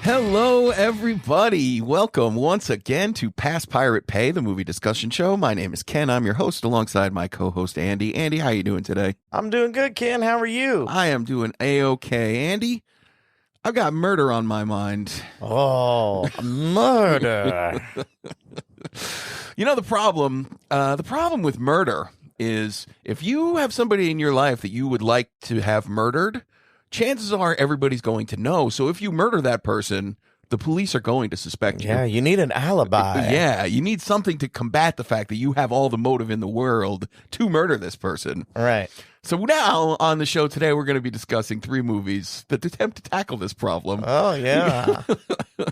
Hello, everybody. Welcome once again to Pass Pirate Pay, the movie discussion show. My name is Ken. I'm your host alongside my co-host, Andy. Andy, how are you doing today? I'm doing good, Ken. How are you? I am doing A-okay. Andy, I've got murder on my mind. Oh, murder. You know, the problem with murder is if you have somebody in your life that you would like to have murdered, chances are everybody's going to know. So if you murder that person, the police are going to suspect you. Yeah, you need an alibi. Yeah, you need something to combat the fact that you have all the motive in the world to murder this person. All right. So now on the show today, we're going to be discussing 3 movies that attempt to tackle this problem. Oh, yeah.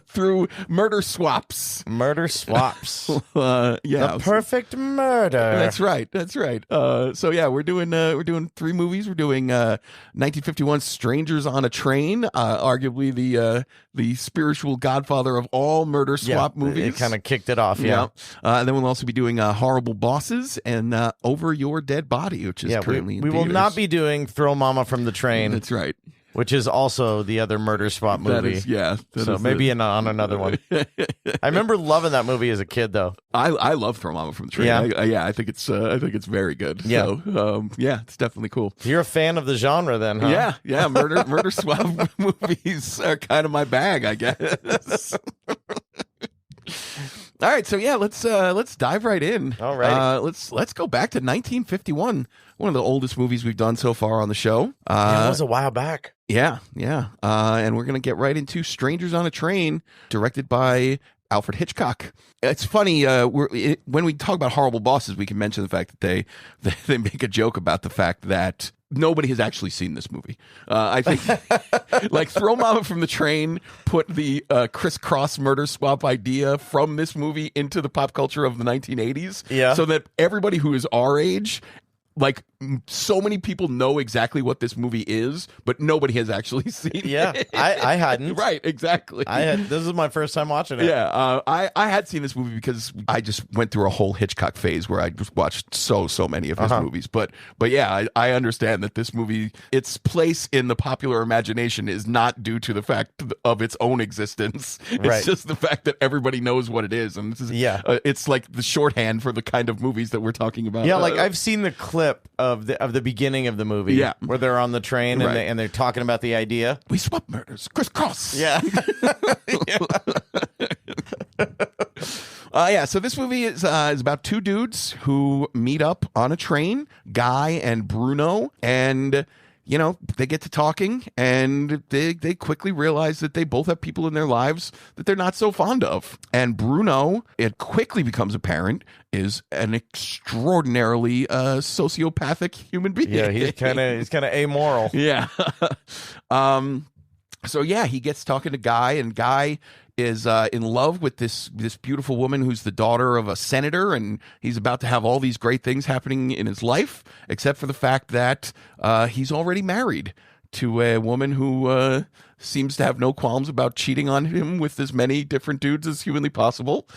Through murder swaps. Murder swaps. Yeah. The perfect murder. That's right. That's right. So yeah, we're doing 3 movies. We're doing 1951 Strangers on a Train, arguably the spiritual godfather of all murder swap movies. It kind of kicked it off, yeah. And then we'll also be doing Horrible Bosses and Over Your Dead Body, which is currently in we will not be doing Throw Mama from the Train. That's right. Which is also the other murder swap movie. So maybe on another one. I remember loving that movie as a kid, though. I love Throw Mama from the Train. I think it's very good. Yeah. So it's definitely cool. You're a fan of the genre, then, huh? Yeah. Murder swap movies are kind of my bag, I guess. All right, so yeah, let's dive right in. All right, let's go back to 1951, one of the oldest movies we've done so far on the show. It was a while back. Yeah. And we're gonna get right into Strangers on a Train, directed by Alfred Hitchcock. It's funny when we talk about Horrible Bosses, we can mention the fact that they make a joke about the fact that nobody has actually seen this movie. I think like Throw Mama from the Train put the crisscross murder swap idea from this movie into the pop culture of the 1980s. Yeah. So that everybody who is our age, like so many people know exactly what this movie is, but nobody has actually seen it. I hadn't. Right, exactly. This is my first time watching it. Yeah, I had seen this movie because I just went through a whole Hitchcock phase where I just watched so many of his movies. But yeah, I understand that this movie, its place in the popular imagination is not due to the fact of its own existence. It's just the fact that everody knows what it is, and this is it's like the shorthand for the kind of movies that we're talking about. Yeah, like I've seen the clip of the beginning of the movie, where they're on the train and they're talking about the idea. We swap murders, crisscross. Yeah. So this movie is about 2 dudes who meet up on a train, Guy and Bruno, and they get to talking, and they quickly realize that they both have people in their lives that they're not so fond of. And Bruno, it quickly becomes apparent, is an extraordinarily sociopathic human being. Yeah, he's kind of amoral. Yeah. So yeah, he gets talking to Guy, and Guy is in love with this beautiful woman who's the daughter of a senator, and he's about to have all these great things happening in his life, except for the fact that he's already married to a woman who seems to have no qualms about cheating on him with as many different dudes as humanly possible.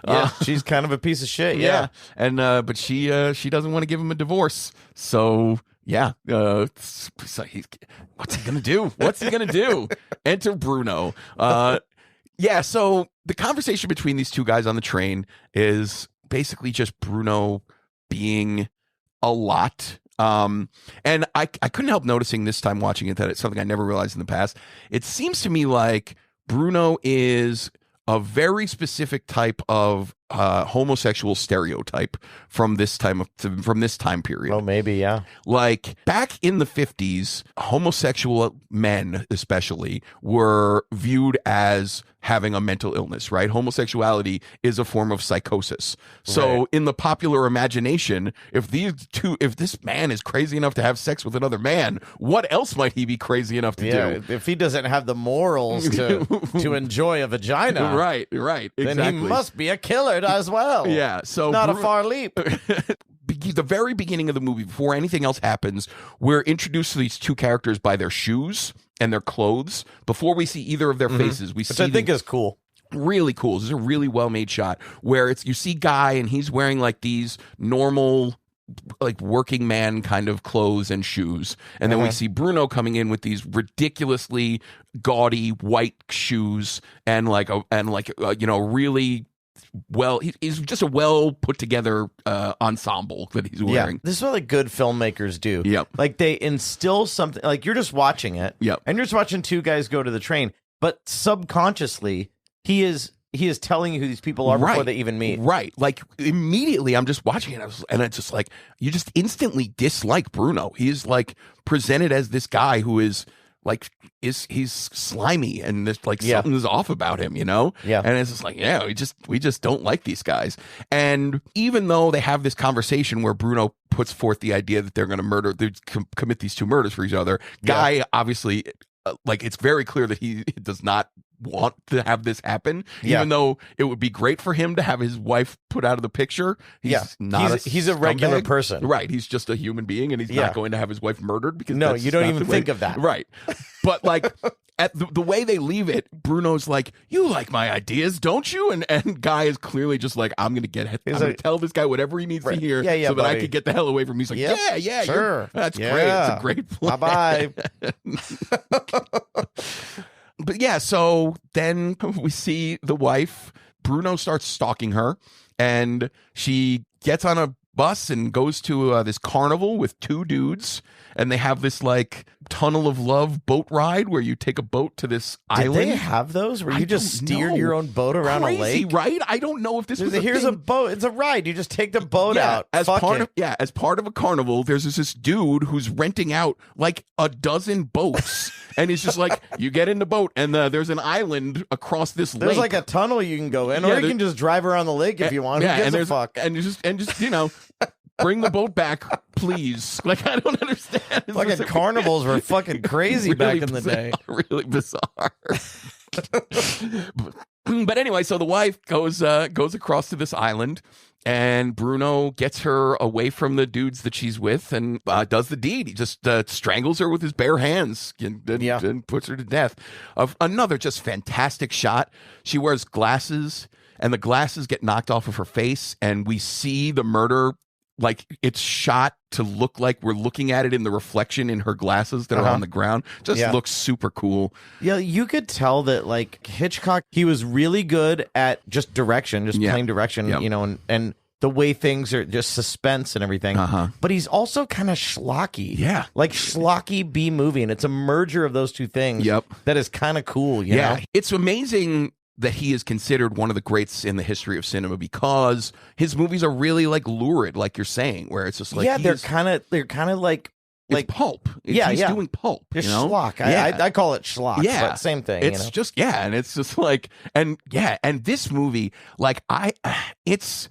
Yeah, she's kind of a piece of shit. Yeah. And but she doesn't want to give him a divorce. So yeah, what's he gonna do? What's he gonna do? Enter Bruno. Yeah, so the conversation between these 2 guys on the train is basically just Bruno being a lot. And I couldn't help noticing this time watching it that it's something I never realized in the past. It seems to me like Bruno is a very specific type of homosexual stereotype from this time period. Oh, maybe, yeah. Like back in the 50s, homosexual men especially were viewed as having a mental illness, right? Homosexuality is a form of psychosis. So in the popular imagination, if this man is crazy enough to have sex with another man, what else might he be crazy enough to do? If he doesn't have the morals to enjoy a vagina, right, exactly. Then he must be a killer as well. Yeah, so not a far leap. The very beginning of the movie, before anything else happens, we're introduced to these 2 characters by their shoes and their clothes. Before we see either of their faces, Which I think is cool. Really cool. This is a really well-made shot where you see Guy and he's wearing like these normal like working man kind of clothes and shoes, and then we see Bruno coming in with these ridiculously gaudy white shoes and really well, he's just a well put together ensemble that he's wearing. Yeah. This is what like good filmmakers do. Yep. Like they instill something, like you're just watching it. Yep. And you're just watching two guys go to the train, but subconsciously he is telling you who these people are before they even meet. Right. Like immediately I'm just watching it and it's just like you just instantly dislike Bruno. He's like presented as this guy who is like he's slimy and there's like something's off about him, you know? Yeah. And it's just like, we just don't like these guys. And even though they have this conversation where Bruno puts forth the idea that they're going to commit these two murders for each other, Guy obviously like it's very clear that he does not want to have this happen, even though it would be great for him to have his wife put out of the picture. He's a regular person, right? He's just a human being, and he's not going to have his wife murdered because you don't even think of that, right? But like at the way they leave it, Bruno's like, "You like my ideas, don't you?" And Guy is clearly just like, "I'm going to tell this guy whatever he needs to hear, so that I can get the hell away from him." He's like, "Yeah, sure, that's great. It's a great plan. Bye." But yeah, so then we see the wife. Bruno starts stalking her, and she gets on a bus and goes to this carnival with two dudes, and they have this like tunnel of love boat ride where you take a boat to this island. Did they have those where you just steered your own boat around Crazy, a lake? Right? I don't know if this was here's a boat. It's a ride. You just take the boat out. As part of a carnival, there's this dude who's renting out like a dozen boats. And he's just like, you get in the boat, and there's an island across this lake. There's like a tunnel you can go in, or you can just drive around the lake if you want. Yeah, Who gives a fuck? And just bring the boat back, please. Like I don't understand. Fucking carnivals were fucking crazy back in the day. Really bizarre. But anyway, so the wife goes across to this island. And Bruno gets her away from the dudes that she's with and does the deed. He just strangles her with his bare hands and puts her to death. Another just fantastic shot. She wears glasses, and the glasses get knocked off of her face, and we see the murder. Like it's shot to look like we're looking at it in the reflection in her glasses that are on the ground. Just looks super cool. Yeah, you could tell that like Hitchcock, he was really good at just direction, just plain direction, you know, and the way things are just suspense and everything. But he's also kind of schlocky. Yeah. Like schlocky B movie. And it's a merger of those two things that is kind of cool. You know? It's amazing that he is considered one of the greats in the history of cinema because his movies are really like lurid, like you're saying, where it's just like they're kind of like pulp. He's doing pulp. Just schlock. I call it schlock. Yeah, but same thing. It's just and it's just like and this movie, like it's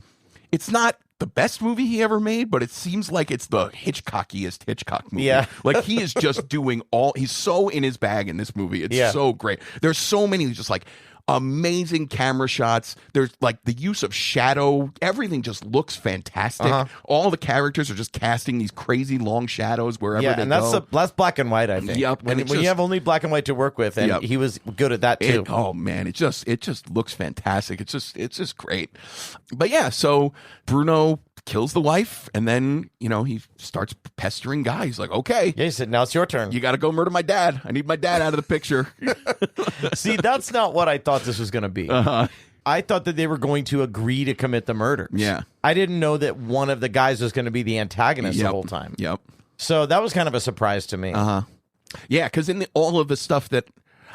not the best movie he ever made, but it seems like it's the Hitchcockiest Hitchcock movie. Yeah. Like he is just doing he's so in his bag in this movie. It's so great. There's so many just like amazing camera shots. There's like the use of shadow. Everything just looks fantastic. All the characters are just casting these crazy long shadows wherever they go. And that's black and white, I think. Yep. When you have only black and white to work with, and he was good at that too. Oh man, it just looks fantastic. It's just great. But yeah, so Bruno kills the wife, and then he starts pestering Guy. He's like, okay, he said, now it's your turn. You got to go murder my dad. I need my dad out of the picture. See, that's not what I thought this was going to be. I thought that they were going to agree to commit the murders. Yeah, I didn't know that one of the guys was going to be the antagonist the whole time. Yep. So that was kind of a surprise to me. Yeah, because in all of the stuff that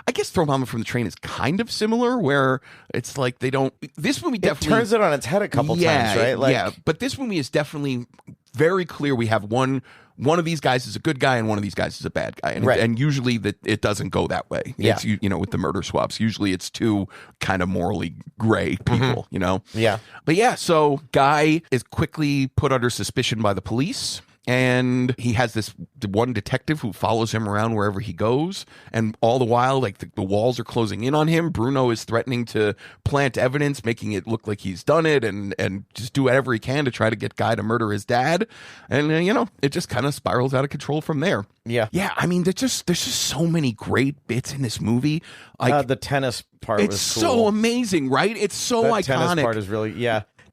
I guess Throw Mama from the Train is kind of similar, where it's like they don't. This movie definitely turns it on its head a couple times, right? Like, but this movie is definitely very clear. We have one of these guys is a good guy and one of these guys is a bad guy, and usually that it doesn't go that way. Yeah. It's, with the murder swaps, usually it's two kind of morally gray people. Yeah. But yeah, so Guy is quickly put under suspicion by the police. And he has this one detective who follows him around wherever he goes. And all the while, like the walls are closing in on him. Bruno is threatening to plant evidence, making it look like he's done it and just do whatever he can to try to get Guy to murder his dad. And, it just kind of spirals out of control from there. Yeah. Yeah. I mean, there's just so many great bits in this movie. Like the tennis part was cool. It's so amazing, right? It's so iconic. Tennis part is really,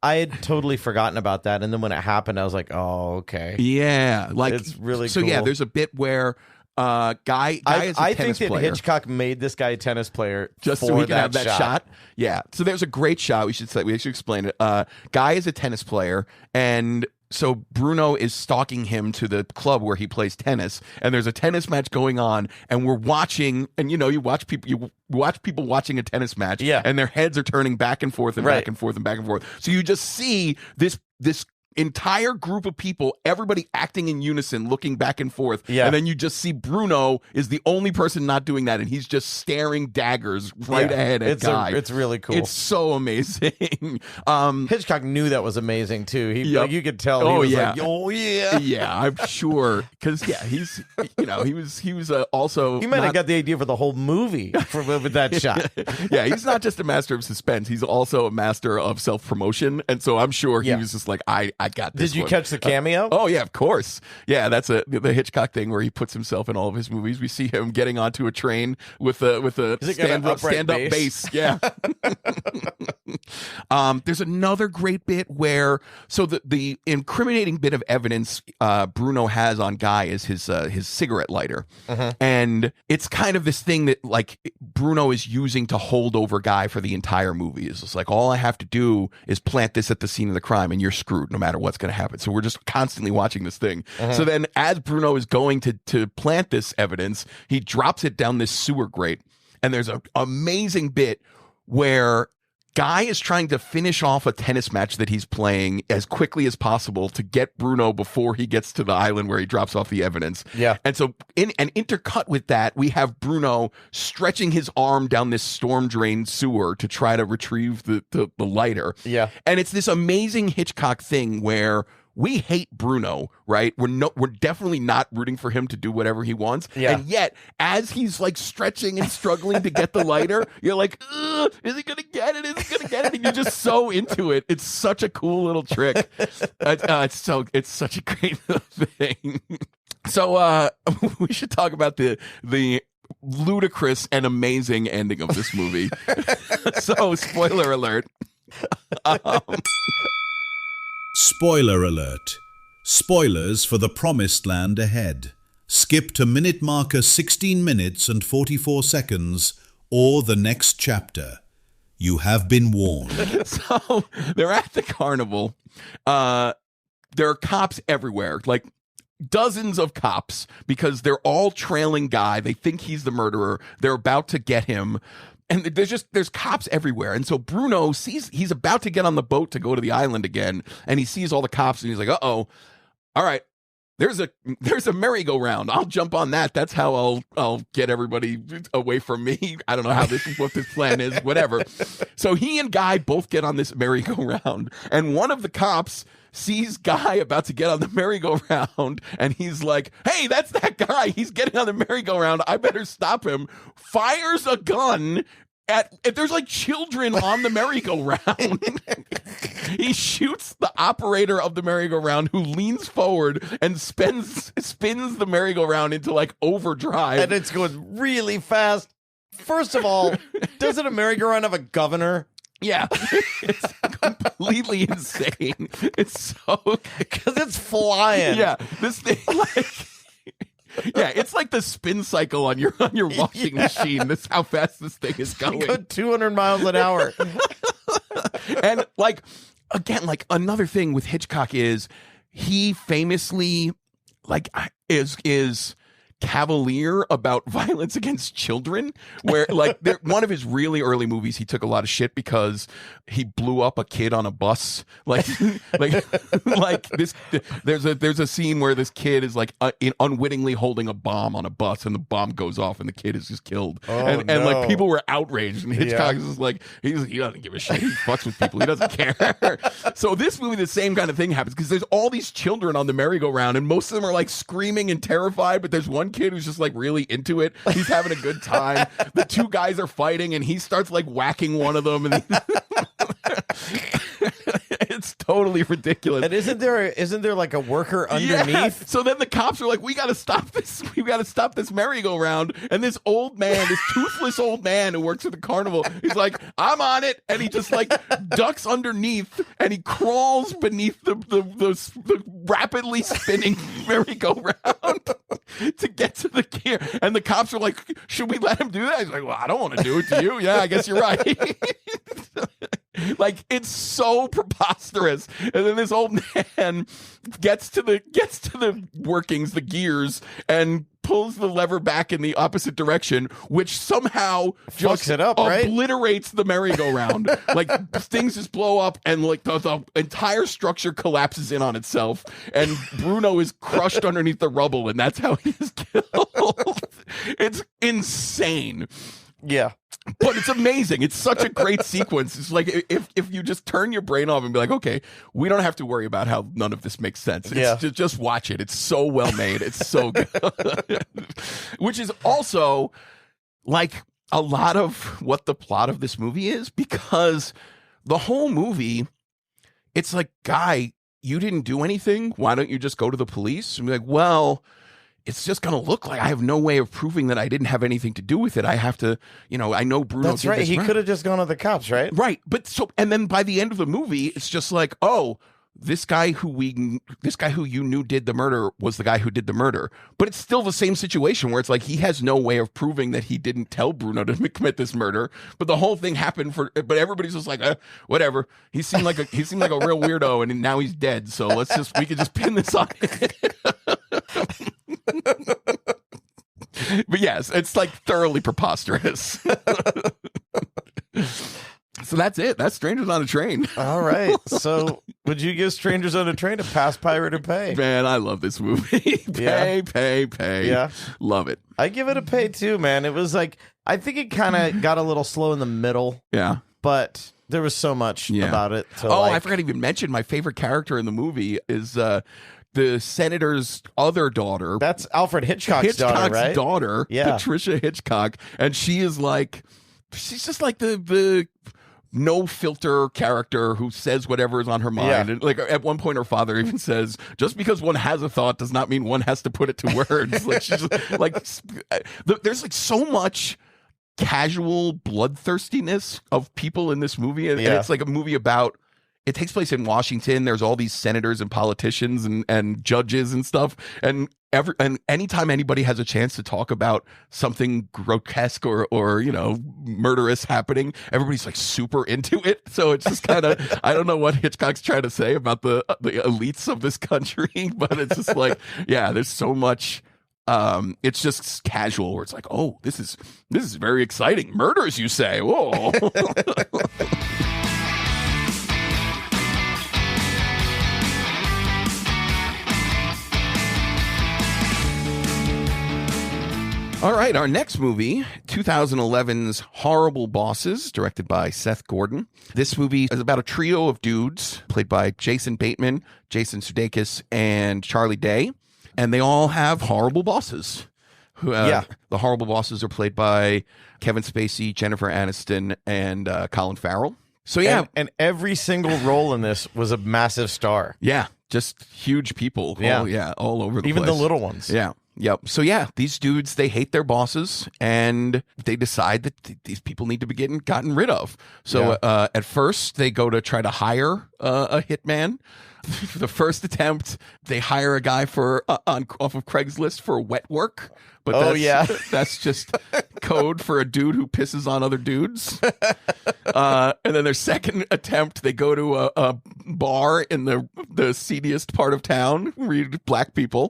I had totally forgotten about that, and then when it happened, I was like, "Oh, okay." Yeah, like it's really so. Cool. Yeah, there's a bit where guy is a I tennis think that player. Hitchcock made this guy a tennis player just so he can have that shot. Yeah. So there's a great shot. We should explain it. Guy is a tennis player, and so Bruno is stalking him to the club where he plays tennis, and there's a tennis match going on, and we're watching, and you watch people watching a tennis match, and their heads are turning back and forth and back and forth and back and forth. So you just see this entire group of people, everybody acting in unison, looking back and forth, and then you just see Bruno is the only person not doing that, and he's just staring daggers right ahead at Guy. It's really cool. It's so amazing. Hitchcock knew that was amazing too. Like, you could tell. Oh, he was yeah. Like, oh yeah. Yeah, I'm sure, because he's he was also he might have got the idea for the whole movie with that shot. Yeah, he's not just a master of suspense; he's also a master of self promotion, and so I'm sure he was just like, I got this. Did you one. catch the cameo? Oh yeah, of course. Yeah, that's the Hitchcock thing where he puts himself in all of his movies. We see him getting onto a train with a stand up bass. Yeah. There's another great bit where the incriminating bit of evidence Bruno has on Guy is his cigarette lighter, and it's kind of this thing that like Bruno is using to hold over Guy for the entire movie. It's just like, all I have to do is plant this at the scene of the crime, and you're screwed no matter what's going to happen. So we're just constantly watching this thing. So then as Bruno is going to plant this evidence, he drops it down this sewer grate, and there's an amazing bit where Guy is trying to finish off a tennis match that he's playing as quickly as possible to get Bruno before he gets to the island where he drops off the evidence. Yeah. And so intercut with that, we have Bruno stretching his arm down this storm drain sewer to try to retrieve the lighter. Yeah. And it's this amazing Hitchcock thing where we hate Bruno, right? We're definitely not rooting for him to do whatever he wants. Yeah. And yet, as he's like stretching and struggling to get the lighter, you're like, is he gonna get it? Is he gonna get it? And you're just so into it. It's such a cool little trick. It's such a great thing. So we should talk about the ludicrous and amazing ending of this movie. So spoiler alert. Spoiler alert. Spoilers for the promised land ahead. Skip to minute marker 16 minutes and 44 seconds or the next chapter. You have been warned. So they're at the carnival. There are cops everywhere, like dozens of cops, because they're all trailing Guy. They think he's the murderer. They're about to get him. And there's cops everywhere. And so Bruno sees he's about to get on the boat to go to the island again. And he sees all the cops and he's like, uh-oh, all right, there's a merry-go-round. I'll jump on that. That's how I'll get everybody away from me. I don't know what this plan is, whatever. So he and Guy both get on this merry-go-round. And one of the cops sees Guy about to get on the merry-go-round, and he's like, hey, that's that guy. He's getting on the merry-go-round. I better stop him. Fires a gun if there's like children on the merry-go-round. He shoots the operator of the merry-go-round, who leans forward and spins the merry-go-round into like overdrive. And it's going really fast. First of all, doesn't a merry-go-round have a governor? Yeah, it's completely insane. It's so because it's flying. Yeah, this thing it's like the spin cycle on your washing machine. That's how fast this thing is going. Go 200 miles an hour. And like again, like another thing with Hitchcock is he famously like is cavalier about violence against children, where like one of his really early movies, he took a lot of shit because he blew up a kid on a bus. Like this, there's a scene where this kid is like unwittingly holding a bomb on a bus, and the bomb goes off and the kid is just killed. And like people were outraged, and Hitchcock is just like, he doesn't give a shit. He fucks with people. He doesn't care. So this movie, the same kind of thing happens, because there's all these children on the merry-go-round, and most of them are like screaming and terrified, but there's one kid who's just like really into it. He's having a good time. The two guys are fighting, and he starts like whacking one of them, and it's totally totally ridiculous. And isn't there like a worker underneath? Yeah. So then the cops are like, we got to stop this. We got to stop this merry-go-round. And this old man, this toothless old man who works at the carnival, he's like, I'm on it. And he just like ducks underneath and he crawls beneath the rapidly spinning merry-go-round to get to the gear. And the cops are like, should we let him do that? He's like, well, I don't want to do it to you. Yeah, I guess you're right. Like, it's so preposterous. And then this old man gets to the workings, the gears, and pulls the lever back in the opposite direction, which somehow just it up, right? Obliterates the merry-go-round. Like, things just blow up, and like the entire structure collapses in on itself, and Bruno is crushed underneath the rubble, and that's how he is killed. It's insane. Yeah. But it's amazing. It's such a great sequence. It's like if you just turn your brain off and be like, okay, we don't have to worry about how none of this makes sense. Just watch it. It's so well made. It's so good. Which is also like a lot of what the plot of this movie is, because the whole movie, it's like, guy, you didn't do anything. Why don't you just go to the police? And be like, well, it's just going to look like I have no way of proving that I didn't have anything to do with it. I have to, I know Bruno. That's right. He could have just gone to the cops, right? Right. And then by the end of the movie, it's just like, oh, this guy who you knew did the murder was the guy who did the murder. But it's still the same situation where it's like he has no way of proving that he didn't tell Bruno to commit this murder. But the whole thing happened but everybody's just like, whatever. He seemed like a real weirdo, and now he's dead. So we could just pin this on it. But yes, it's like thoroughly preposterous. So that's it. That's Strangers on a Train. All right. So would you give Strangers on a Train a pass, pirate, or pay? Man, I love this movie. Pay. Yeah. Love it. I give it a pay too, man. It was like, I think it kind of got a little slow in the middle. Yeah. But there was so much about it. I forgot to even mention my favorite character in the movie is the senator's other daughter. That's Alfred Hitchcock's daughter, right? Daughter, yeah. Patricia Hitchcock. And she's just like the no filter character who says whatever is on her mind. Yeah. And like at one point her father even says, just because one has a thought does not mean one has to put it to words. Like she's like, there's like so much casual bloodthirstiness of people in this movie. And it's like a movie about, it takes place in Washington. There's all these senators and politicians and judges and stuff. And anytime anybody has a chance to talk about something grotesque or murderous happening, everybody's like super into it. So it's just kind of, I don't know what Hitchcock's trying to say about the elites of this country, but it's just like, yeah, there's so much. It's just casual where it's like, oh, this is very exciting. Murders, you say? Whoa. All right, our next movie, 2011's Horrible Bosses, directed by Seth Gordon. This movie is about a trio of dudes played by Jason Bateman, Jason Sudeikis, and Charlie Day, and they all have horrible bosses. The horrible bosses are played by Kevin Spacey, Jennifer Aniston, and Colin Farrell. So yeah, and every single role in this was a massive star. Yeah, just huge people. Yeah, all over the place. Even the little ones. Yeah. Yep. So yeah, these dudes, they hate their bosses and they decide that these people need to be gotten rid of. So at first they go to try to hire a hitman. The first attempt, they hire a guy off of Craigslist for wet work. But that's just code for a dude who pisses on other dudes. And then their second attempt, they go to a bar in the seediest part of town, read black people.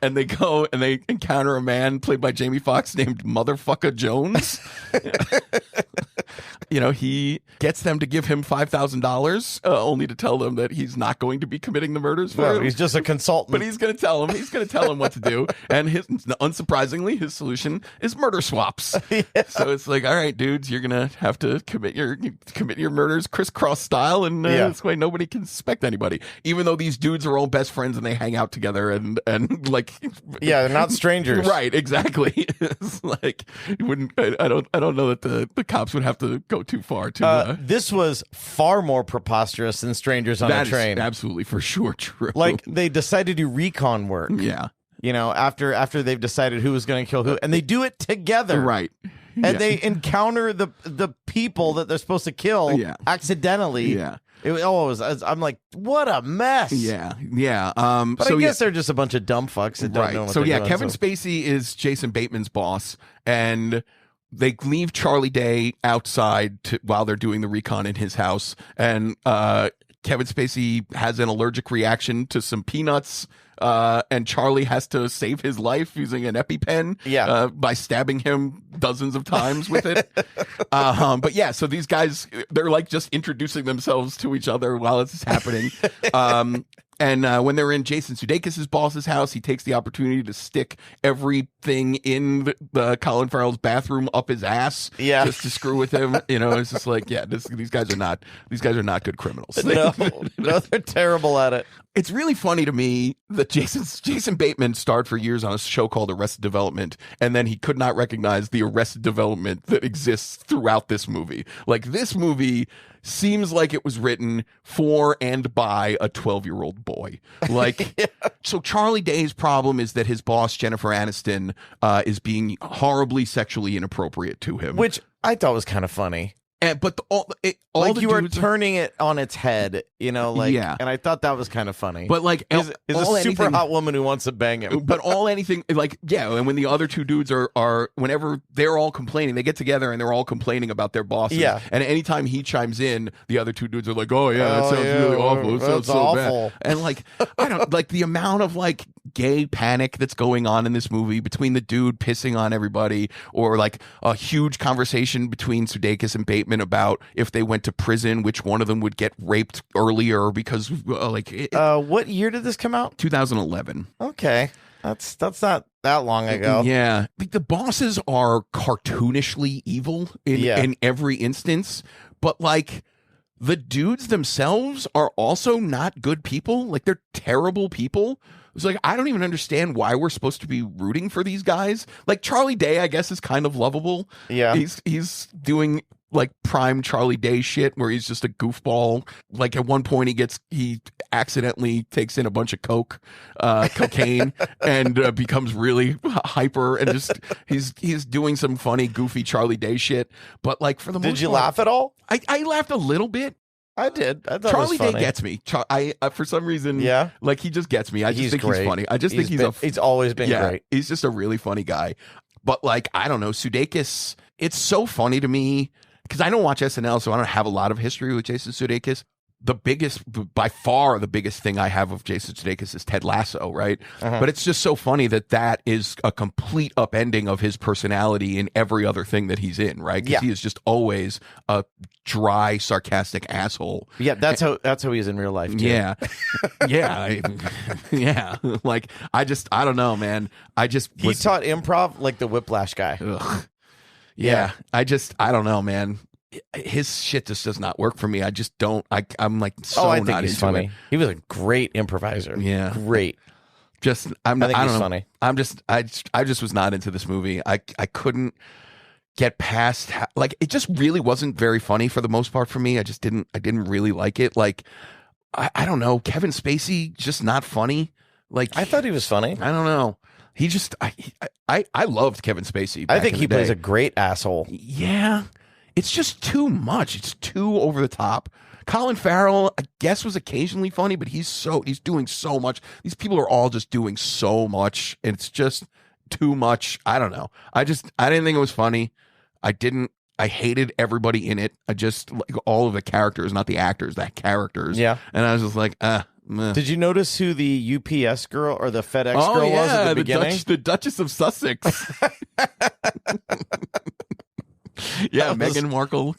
And they go and they encounter a man played by Jamie Foxx named Motherfucker Jones. He gets them to give him $5,000, only to tell them that he's not going to be committing the murders for him. He's just a consultant. But he's going to tell him what to do. And unsurprisingly, his solution is murder swaps. Yeah. So it's like, all right, dudes, you're going to have to commit your murders crisscross style, and this way nobody can suspect anybody. Even though these dudes are all best friends and they hang out together and like, they're not strangers, right? Exactly. It's like I don't know that the cops would have to go too far. To this was far more preposterous than Strangers on a Train. Absolutely, for sure, true. Like they decided to do recon work. Yeah. After they've decided who was going to kill who, and they do it together. Right. And they encounter the people that they're supposed to kill accidentally. Yeah. I'm like, what a mess. Yeah. But I guess they're just a bunch of dumb fucks that don't know what they're doing. Kevin Spacey is Jason Bateman's boss, and they leave Charlie Day outside while they're doing the recon in his house, and Kevin Spacey has an allergic reaction to some peanuts. And Charlie has to save his life using an EpiPen by stabbing him dozens of times with it. But yeah, so these guys, they're like just introducing themselves to each other while this is happening. And when they're in Jason Sudeikis' boss's house, he takes the opportunity to stick everything in the Colin Farrell's bathroom up his ass, just to screw with him. It's just like, these guys are not good criminals. No, they're terrible at it. It's really funny to me that Jason Bateman starred for years on a show called Arrested Development, and then he could not recognize the Arrested Development that exists throughout this movie. Like, this movie seems like it was written for and by a 12-year-old boy. Like, so Charlie Day's problem is that his boss, Jennifer Aniston, is being horribly sexually inappropriate to him. Which I thought was kind of funny. But all you are turning it on its head, and I thought that was kind of funny. But like, is a super hot woman who wants to bang him. But and when the other two dudes are whenever they're all complaining, they get together and they're all complaining about their bosses. Yeah. And anytime he chimes in, the other two dudes are like, "Oh yeah, that sounds really awful. It sounds so awful." bad." And like, I don't like the amount of like gay panic that's going on in this movie between the dude pissing on everybody, or like a huge conversation between Sudeikis and Bateman about if they went to prison, which one of them would get raped earlier because what year did this come out? 2011. Okay. That's not that long ago. Yeah. The bosses are cartoonishly evil in every instance, but like the dudes themselves are also not good people. Like, they're terrible people. It's like, I don't even understand why we're supposed to be rooting for these guys. Like, Charlie Day, I guess, is kind of lovable. Yeah. He's doing like prime Charlie Day shit where he's just a goofball. Like, at one point he accidentally takes in a bunch of cocaine and becomes really hyper, and just he's doing some funny goofy Charlie Day shit. But like, for the most part, did you laugh at all? I laughed a little bit. I did. I thought Charlie it was funny. Day gets me. For some reason, like, he just gets me. I just think great. he's funny. I just think he's always been great. He's just a really funny guy. But like, I don't know, Sudeikis, it's so funny to me because I don't watch SNL, so I don't have a lot of history with Jason Sudeikis. By far the biggest thing I have of Jason Sudeikis is Ted Lasso, right? But it's just so funny that is a complete upending of his personality in every other thing that he's in, right? Because he is just always a dry, sarcastic asshole. Yeah, that's how he is in real life, too. Yeah. Yeah. Like, I don't know, man. He taught improv like the Whiplash guy. Ugh. Yeah. I don't know, man. His shit just does not work for me. I just don't. I'm like I think not he's into funny. it. He was a great improviser. Yeah, great. I think he's funny. I just was not into this movie. I couldn't get past like, it just really wasn't very funny for the most part for me. I didn't really like it. Like, I don't know. Kevin Spacey just not funny. Like, I thought he was funny. I don't know. He just I loved Kevin Spacey. I think he plays a great asshole. Yeah. It's just too much. It's too over the top. Colin Farrell, I guess, was occasionally funny, but he's doing so much. These people are all just doing so much, and it's just too much. I don't know. I didn't think it was funny. I hated everybody in it. I just like all of the characters, not the actors, the characters. Yeah. And I was just like, meh. Did you notice who the UPS girl or the FedEx girl was at the beginning? The Duchess of Sussex. Yeah, Meghan Markle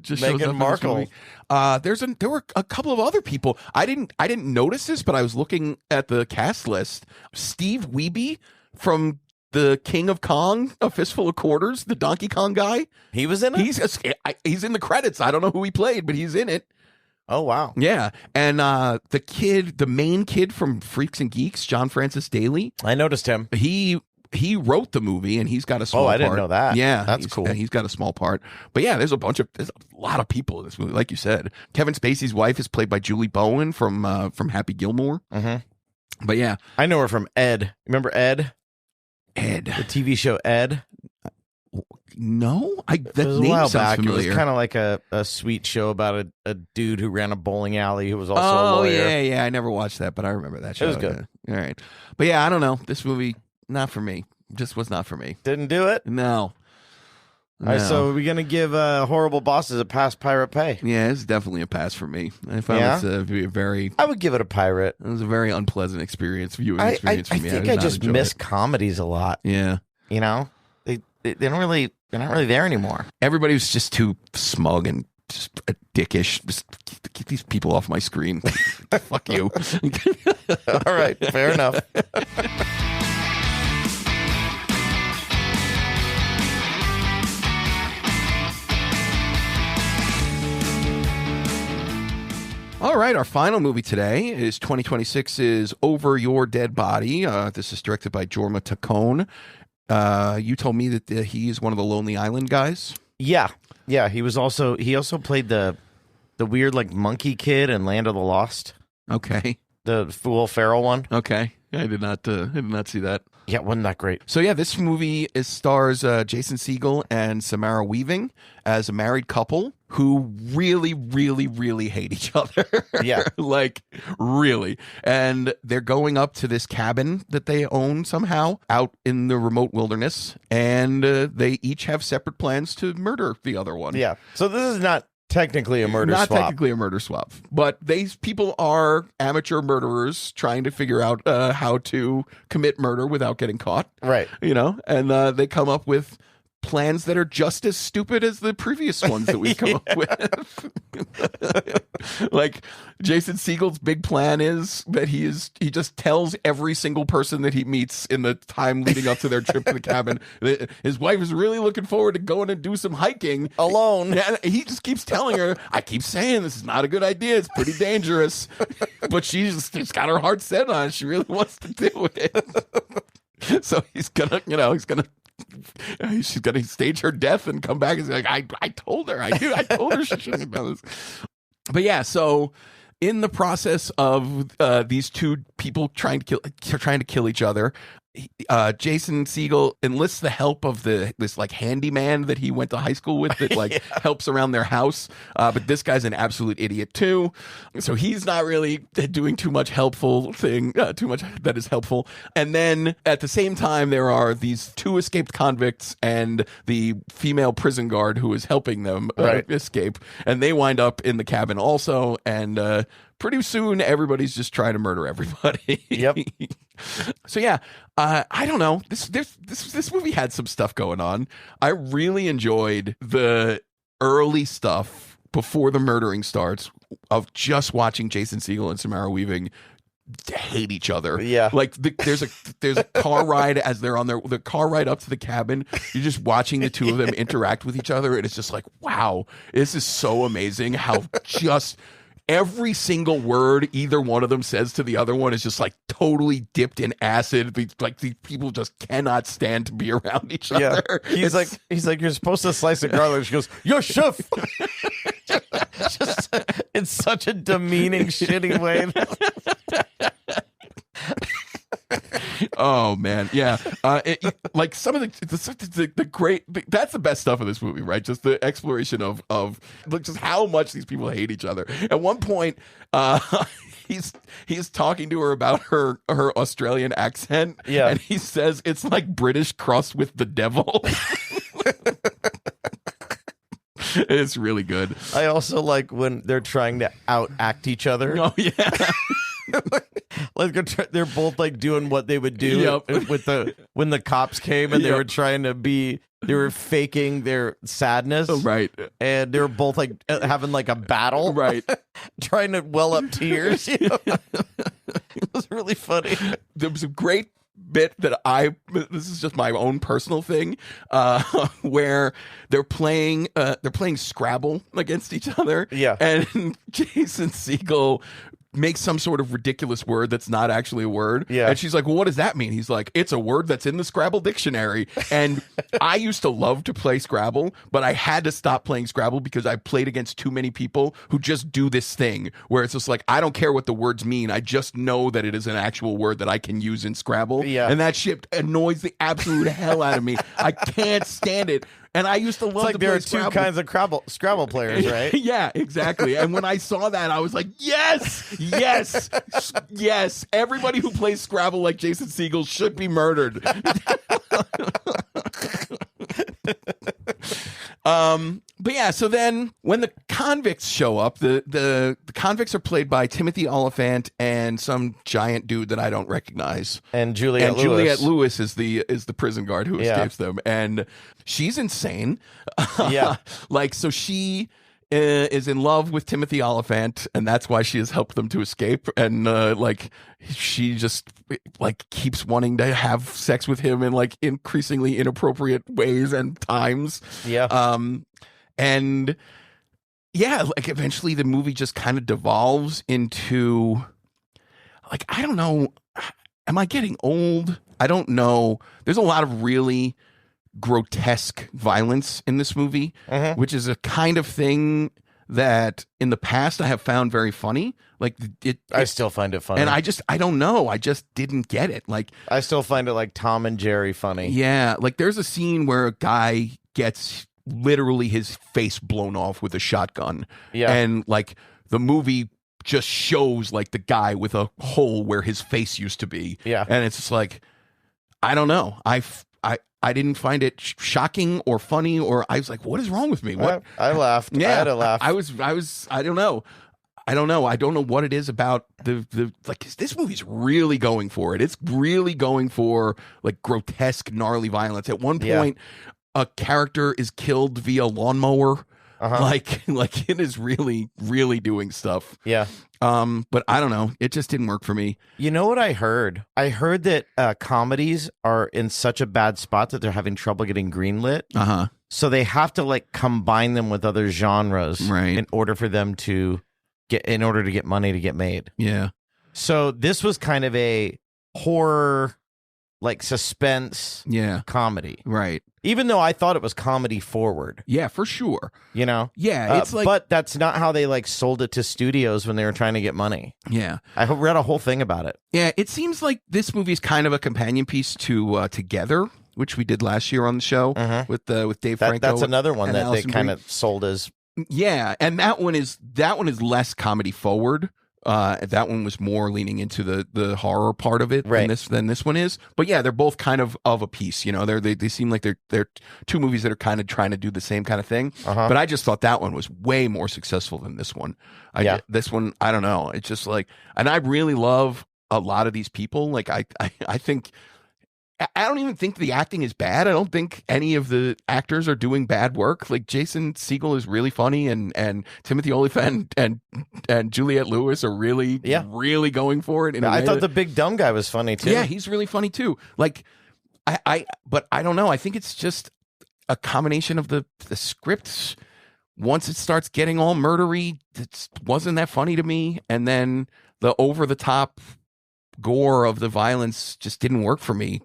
just shows up Markle. in this movie. There were a couple of other people. I didn't notice this, but I was looking at the cast list. Steve Wiebe from the King of Kong, A Fistful of Quarters, the Donkey Kong guy. He was in it? He's in the credits. I don't know who he played, but he's in it. Oh, wow. Yeah. And the main kid from Freaks and Geeks, John Francis Daly. I noticed him. He he wrote the movie, and he's got a small part. I didn't know that. Yeah, that's cool. And he's got a small part. But yeah, there's a lot of people in this movie. Like you said, Kevin Spacey's wife is played by Julie Bowen from Happy Gilmore. Mm-hmm. But yeah, I know her from Ed. Remember Ed? Ed, the TV show Ed. No, that name sounds back. familiar. It was kind of like a sweet show about a dude who ran a bowling alley who was also a lawyer. Yeah. I never watched that, but I remember that show. It was good. All right. But yeah, I don't know. This movie, not for me. Just was not for me. Didn't do it? No. All right, so we're going to give Horrible Bosses a pass Pirate Pay. Yeah, it's definitely a pass for me. I found it to be a very... I would give it a pirate. It was a very unpleasant viewing experience for me. I think I just miss comedies a lot. Yeah. You know? They're not really there anymore. Everybody was just too smug and just dickish. Just keep these people off my screen. Fuck you. All right, fair enough. All right, our final movie today is 2026's Over Your Dead Body. This is directed by Jorma Taccone. You told me that he's one of the Lonely Island guys. Yeah. He also played the weird like monkey kid in Land of the Lost. Okay. The Will Ferrell one. Okay. I did not see that. Yeah, wasn't that great? So yeah, this movie stars Jason Segel and Samara Weaving as a married couple who really, really, really hate each other. Yeah. Like, really. And they're going up to this cabin that they own somehow out in the remote wilderness, and they each have separate plans to murder the other one. Yeah. So this is not technically a murder swap. Not technically a murder swap, but these people are amateur murderers trying to figure out how to commit murder without getting caught. Right. You know, and they come up with plans that are just as stupid as the previous ones that we've come up with. Like Jason Segel's big plan is that he just tells every single person that he meets in the time leading up to their trip to the cabin that his wife is really looking forward to going and do some hiking alone. And he just keeps telling her, I keep saying this is not a good idea, it's pretty dangerous, but she's got her heart set on it. She really wants to do it. So she's gonna stage her death and come back and say, like, I told her she shouldn't have done this. But yeah, so in the process of these two people trying to kill each other, Jason Segel enlists the help of this like handyman that he went to high school with that like helps around their house. But this guy's an absolute idiot too. So he's not really doing too much that is helpful. And then at the same time, there are these two escaped convicts and the female prison guard who is helping them escape. And they wind up in the cabin also. And pretty soon, everybody's just trying to murder everybody. Yep. So yeah, I don't know. This movie had some stuff going on. I really enjoyed the early stuff before the murdering starts of just watching Jason Segel and Samara Weaving hate each other. Yeah. Like there's a car ride as they're on the car ride up to the cabin. You're just watching the two of them interact with each other, and it's just like, wow, this is so amazing how just every single word either one of them says to the other one is just like totally dipped in acid. Like these people just cannot stand to be around each other. He's like, you're supposed to slice a garlic. She goes, "Yo, chef." Just in such a demeaning, shitty way. Oh man, yeah. Like some of the great. That's the best stuff of this movie, right? Just the exploration of just how much these people hate each other. At one point, he's talking to her about her Australian accent. Yeah, and he says it's like British crossed with the devil. It's really good. I also like when they're trying to outact each other. Oh yeah. Like they're both like doing what they would do when the cops came and they were faking their sadness, right? And they were both like having like a battle, right? Trying to well up tears. You know? It was really funny. There was a great bit that this is just my own personal thing, where they're playing Scrabble against each other. Yeah, and Jason Segel makes some sort of ridiculous word that's not actually a word. Yeah. And she's like, well, what does that mean? He's like, it's a word that's in the Scrabble dictionary. And I used to love to play Scrabble, but I had to stop playing Scrabble because I played against too many people who just do this thing where it's just like, I don't care what the words mean. I just know that it is an actual word that I can use in Scrabble. Yeah. And that shit annoys the absolute hell out of me. I can't stand it. And I used to love to play there are Scrabble. two kinds of Scrabble players, right? Yeah, exactly. And when I saw that, I was like, yes, yes, yes. Everybody who plays Scrabble like Jason Segel should be murdered. But yeah, so then when the convicts show up, the convicts are played by Timothy Oliphant and some giant dude that I don't recognize. And Juliette Lewis. Juliette Lewis is the prison guard who escapes them, and she's insane. Yeah, like so she is in love with Timothy Oliphant, and that's why she has helped them to escape. And like she just like keeps wanting to have sex with him in like increasingly inappropriate ways and times. Yeah. And yeah, like eventually the movie just kind of devolves into like, I don't know, am I getting old? I don't know. There's a lot of really grotesque violence in this movie, which is a kind of thing that in the past I have found very funny. Like I still find it funny. And I don't know. I just didn't get it. Like I still find it like Tom and Jerry funny. Yeah. Like there's a scene where a guy gets literally his face blown off with a shotgun. Yeah. And like the movie just shows like the guy with a hole where his face used to be. Yeah. And it's just like, I don't know. I didn't find it shocking or funny, or I was like, what is wrong with me? What? I laughed. Yeah. I had a laugh. I don't know. I don't know what it is about the like this movie's really going for it. It's really going for like grotesque, gnarly violence. At one point, a character is killed via lawnmower. Like it is really, really doing stuff. Yeah. But I don't know. It just didn't work for me. You know what I heard? I heard that comedies are in such a bad spot that they're having trouble getting greenlit. So they have to like combine them with other genres, right, in order for them to get money to get made. Yeah. So this was kind of a horror, like suspense, comedy, right? Even though I thought it was comedy forward. Yeah, for sure. You know? Yeah, it's like, but that's not how they like sold it to studios when they were trying to get money. Yeah. I read a whole thing about it. Yeah, it seems like this movie is kind of a companion piece to Together, which we did last year on the show with Dave Franco. That's another one that Allison they kind of sold as. Yeah, and that one is less comedy forward. That one was more leaning into the horror part of it than this one is. But yeah, they're both kind of a piece. You know, they seem like they're two movies that are kind of trying to do the same kind of thing. But I just thought that one was way more successful than this one. This one, I don't know. It's just like, and I really love a lot of these people. Like I think. I don't even think the acting is bad. I don't think any of the actors are doing bad work. Like Jason Segel is really funny, and Timothy Oliphant and Juliette Lewis are really really going for it. I thought the big dumb guy was funny too. Yeah, he's really funny too. Like but I don't know. I think it's just a combination of the scripts. Once it starts getting all murdery, it wasn't that funny to me, and then the over the top gore of the violence just didn't work for me.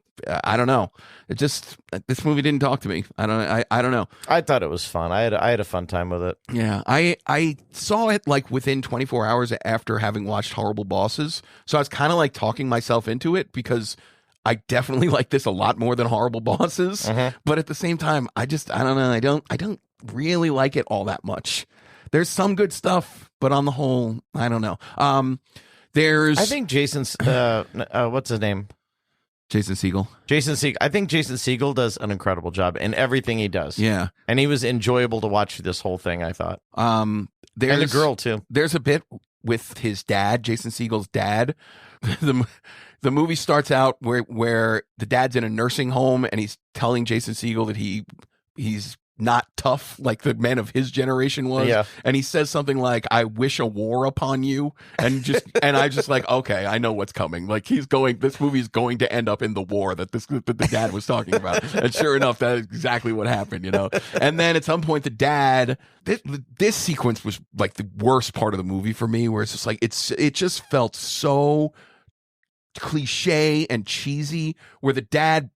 I don't know. It just, this movie didn't talk to me. I don't know. I thought it was fun. I had a fun time with it. Yeah. I saw it like within 24 hours after having watched Horrible Bosses. So I was kind of like talking myself into it because I definitely like this a lot more than Horrible Bosses. But at the same time, I don't know. I don't really like it all that much. There's some good stuff, but on the whole, I don't know. I think Jason's what's his name? Jason Segel. I think Jason Segel does an incredible job in everything he does. Yeah. And he was enjoyable to watch this whole thing, I thought. And the girl too. There's a bit with his dad, Jason Segel's dad. The movie starts out where the dad's in a nursing home and he's telling Jason Segel that he's not tough like the men of his generation was. Yeah. And he says something like, I wish a war upon you. And I just like, okay, I know what's coming. Like this movie is going to end up in the war that the dad was talking about. And sure enough, that is exactly what happened, And then at some point the dad, this sequence was like the worst part of the movie for me, where it's just like, it just felt so cliche and cheesy, where the dad,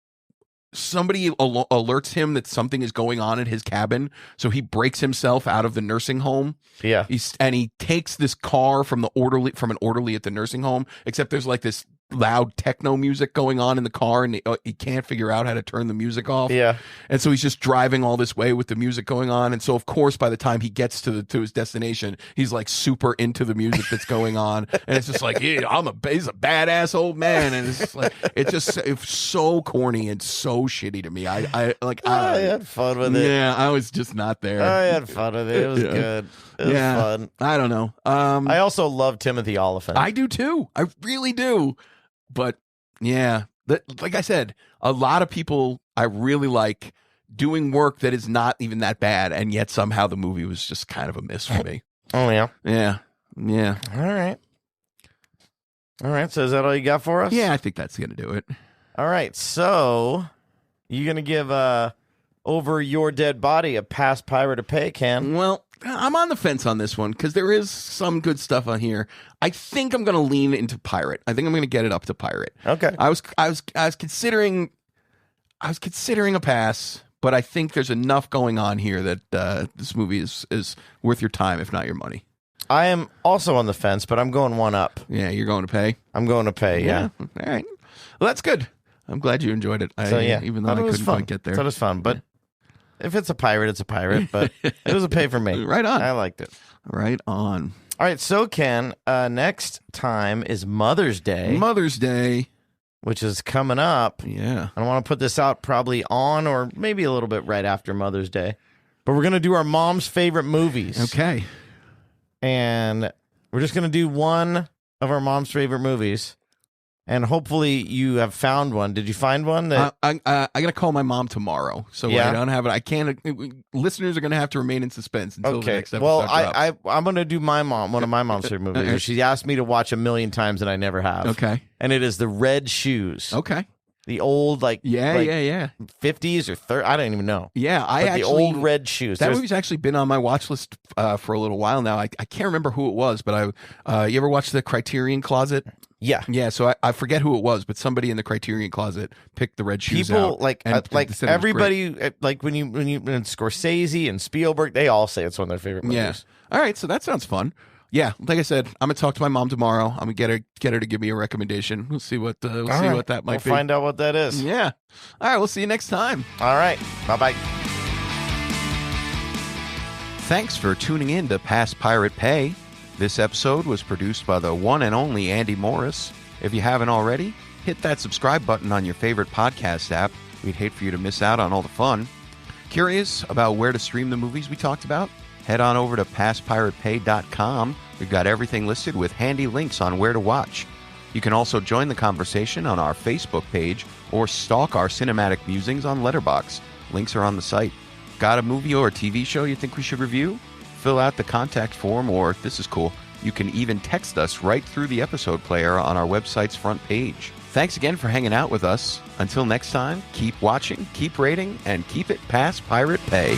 somebody alerts him that something is going on at his cabin, so he breaks himself out of the nursing home. Yeah, he takes this car from an orderly at the nursing home, except there's like this loud techno music going on in the car, and he can't figure out how to turn the music off. Yeah, and so he's just driving all this way with the music going on, and so of course by the time he gets to his destination, he's like super into the music that's going on, and it's just like, yeah, he's a badass old man, and it's just like it's so corny and so shitty to me. I had fun with it. Yeah, I was just not there. I had fun with it. It was good. It was fun. I don't know. I also love Timothy Olyphant. I do too. I really do. But yeah, like I said, a lot of people I really like doing work that is not even that bad, and yet somehow the movie was just kind of a miss for me. Oh yeah, yeah. All right. So is that all you got for us? Yeah, I think that's gonna do it. All right. So you gonna give Over Your Dead Body a pass, pirate, or pay, Ken? Well, I'm on the fence on this one because there is some good stuff on here. I think I'm going to lean into pirate. I think I'm going to get it up to pirate. Okay. I was considering a pass, but I think there's enough going on here that this movie is worth your time, if not your money. I am also on the fence, but I'm going one up. Yeah, you're going to pay? I'm going to pay, yeah. All right. Well, that's good. I'm glad you enjoyed it. Even though I couldn't quite get there. That was fun, but if it's a pirate, it's a pirate, but it was a pay for me. Right on. I liked it. Right on. All right, so Ken, next time is Mother's Day. Mother's Day. Which is coming up. Yeah. I want to put this out probably on or maybe a little bit right after Mother's Day. But we're going to do our mom's favorite movies. Okay. And we're just going to do one of our mom's favorite movies. And hopefully you have found one. Did you find one? That I got to call my mom tomorrow, so I don't have it. I can't. Listeners are going to have to remain in suspense until the next episode. Well, I'm going to do one of my mom's favorite movies. She asked me to watch 1,000,000 times, and I never have. Okay, and it is The Red Shoes. Okay, the old 50s or 30s. I don't even know. Yeah, the old Red Shoes. That movie's actually been on my watch list for a little while now. I can't remember who it was, but you ever watch the Criterion Closet? Yeah. So I forget who it was, but somebody in the Criterion Closet picked The Red Shoes out. People everybody when Scorsese and Spielberg, they all say it's one of their favorite movies. Yeah. All right, so that sounds fun. Yeah, like I said, I'm gonna talk to my mom tomorrow. I'm gonna get her to give me a recommendation. We'll see what that might be. We'll find out what that is. Yeah. All right. We'll see you next time. All right. Bye. Thanks for tuning in to Pass Pirate Pay. This episode was produced by the one and only Andy Morris. If you haven't already, hit that subscribe button on your favorite podcast app. We'd hate for you to miss out on all the fun. Curious about where to stream the movies we talked about? Head on over to passpiratepay.com. We've got everything listed with handy links on where to watch. You can also join the conversation on our Facebook page or stalk our cinematic musings on Letterboxd. Links are on the site. Got a movie or a TV show you think we should review? Fill out the contact form, or this is cool, you can even text us right through the episode player on our website's front page. Thanks again for hanging out with us. Until next time, keep watching, keep rating, and keep it past Pirate Pay.